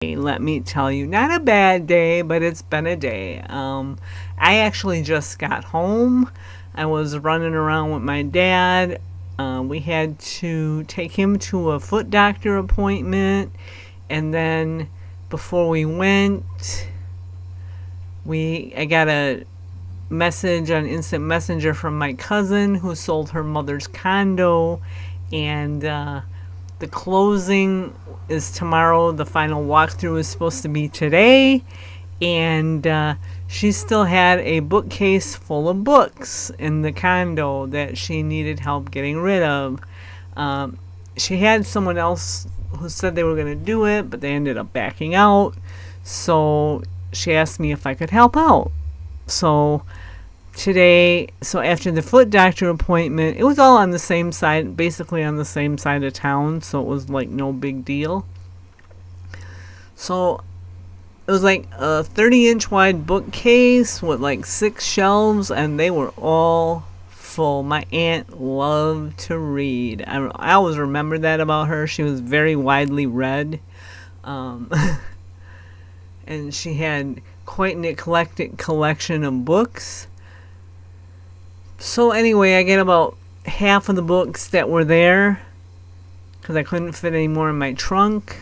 Let me tell you, not a bad day, but it's been a day. I actually just got home. I was running around with my dad. We had to take him to a foot doctor appointment, and then before we went, I got a message on Instant Messenger from my cousin who sold her mother's condo, and the closing is tomorrow. The final walkthrough is supposed to be today. And she still had a bookcase full of books in the condo that she needed help getting rid of. She had someone else who said they were going to do it, but they ended up backing out. So she asked me if I could help out. So after the foot doctor appointment, it was all on the same side, basically on the same side of town, so it was like no big deal. So it was like a 30-inch wide bookcase with like 6 shelves, and they were all full. My aunt loved to read. I always remember that about her. She was very widely read. And she had quite an eclectic collection of books. So anyway, I get about half of the books that were there because I couldn't fit any more in my trunk.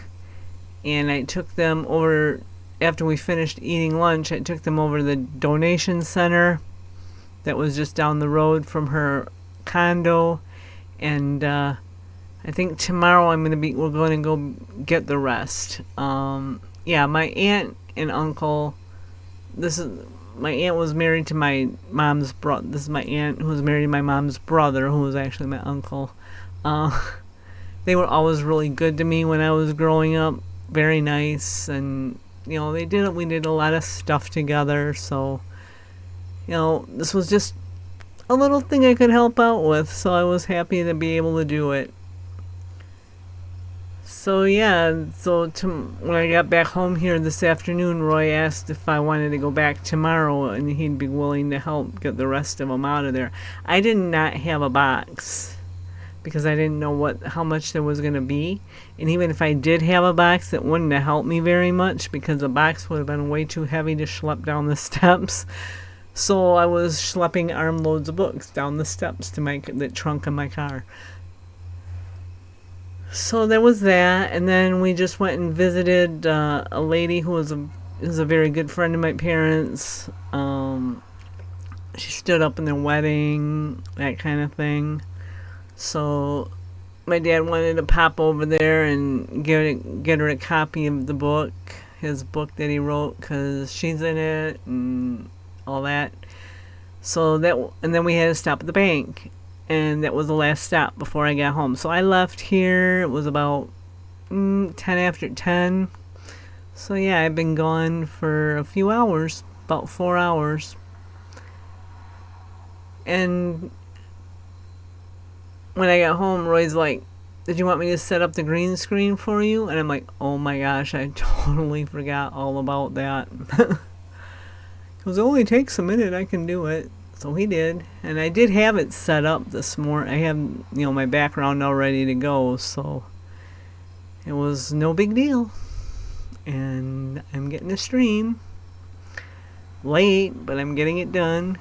And I took them over, after we finished eating lunch, I took them over to the donation center that was just down the road from her condo. And I think tomorrow we're going to go get the rest. My aunt and uncle, my aunt was married to my mom's brother. This is my aunt who was married to my mom's brother, who was actually my uncle. They were always really good to me when I was growing up. Very nice, and we did a lot of stuff together. So, this was just a little thing I could help out with. So I was happy to be able to do it. So when I got back home here this afternoon, Roy asked if I wanted to go back tomorrow, and he'd be willing to help get the rest of them out of there. I did not have a box because I didn't know how much there was going to be. And even if I did have a box, it wouldn't have helped me very much because the box would have been way too heavy to schlep down the steps. So I was schlepping armloads of books down the steps to the trunk of my car. So there was that, and then we just went and visited a lady who was a very good friend of my parents. She stood up in their wedding, that kind of thing. So my dad wanted to pop over there and get her a copy of the book, his book that he wrote, because she's in it and all that. And then we had to stop at the bank. And that was the last stop before I got home. So I left here. It was about 10 after 10. So yeah, I've been gone for a few hours, about 4 hours. And when I got home, Roy's like, "Did you want me to set up the green screen for you?" And I'm like, "Oh my gosh, I totally forgot all about that." Because it only takes a minute, I can do it. So he did, and I did have it set up this morning. I have, my background all ready to go, so it was no big deal. And I'm getting a stream. Late, but I'm getting it done.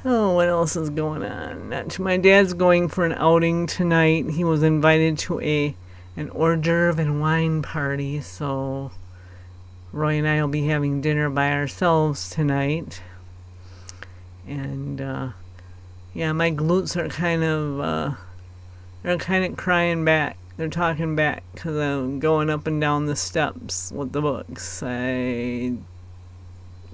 Oh, what else is going on? My dad's going for an outing tonight. He was invited to an hors d'oeuvre and wine party, so Roy and I will be having dinner by ourselves tonight. And my glutes are they're kind of crying back. They're talking back because I'm going up and down the steps with the books.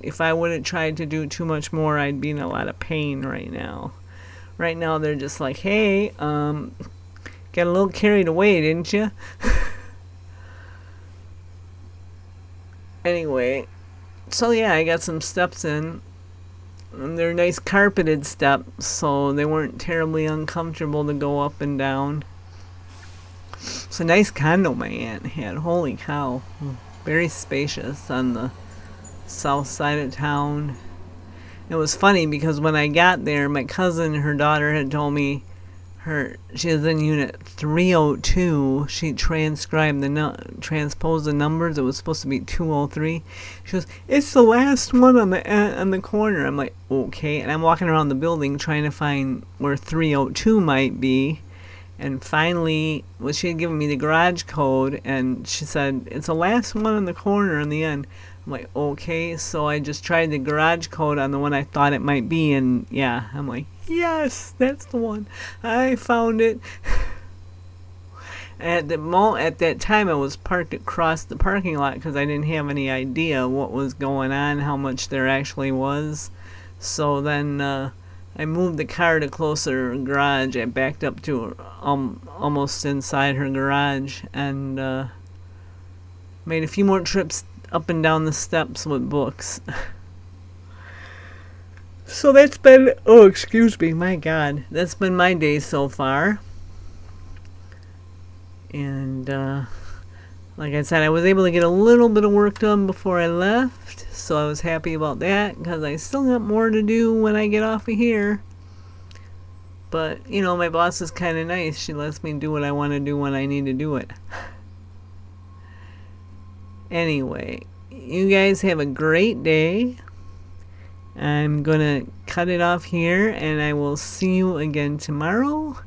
If I would have tried to do too much more, I'd be in a lot of pain right now. Right now, they're just like, "Hey, got a little carried away, didn't you?" Anyway, so yeah, I got some steps in. And they're nice carpeted steps, so they weren't terribly uncomfortable to go up and down. It's a nice condo my aunt had. Holy cow. Very spacious on the south side of town. It was funny because when I got there, my cousin and her daughter had told me she was in unit 302. She transposed the numbers. It was supposed to be 203. She goes, "It's the last one on the corner." I'm like, okay. And I'm walking around the building trying to find where 302 might be. And finally, she had given me the garage code, and she said, "It's the last one on the corner in the end." I'm like, okay. So I just tried the garage code on the one I thought it might be, and yeah, I'm like, yes, that's the one. I found it. At that time, I was parked across the parking lot because I didn't have any idea what was going on, how much there actually was. So then I moved the car to closer garage. I backed up to almost inside her garage and made a few more trips up and down the steps with books. So that's been, oh, excuse me, my God. That's been my day so far. And, like I said, I was able to get a little bit of work done before I left. So I was happy about that, because I still got more to do when I get off of here. But, you know, my boss is kind of nice. She lets me do what I want to do when I need to do it. Anyway, you guys have a great day. I'm going to cut it off here, and I will see you again tomorrow.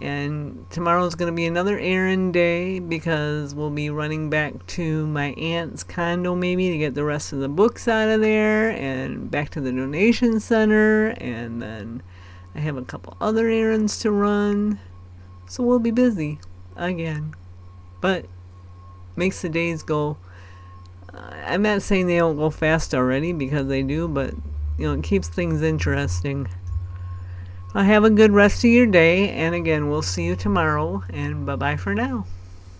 And tomorrow's going to be another errand day because we'll be running back to my aunt's condo maybe to get the rest of the books out of there and back to the donation center. And then I have a couple other errands to run. So we'll be busy again. But makes the days go. I'm not saying they don't go fast already, because they do, but you know, it keeps things interesting. Have a good rest of your day, and again, we'll see you tomorrow, and bye-bye for now.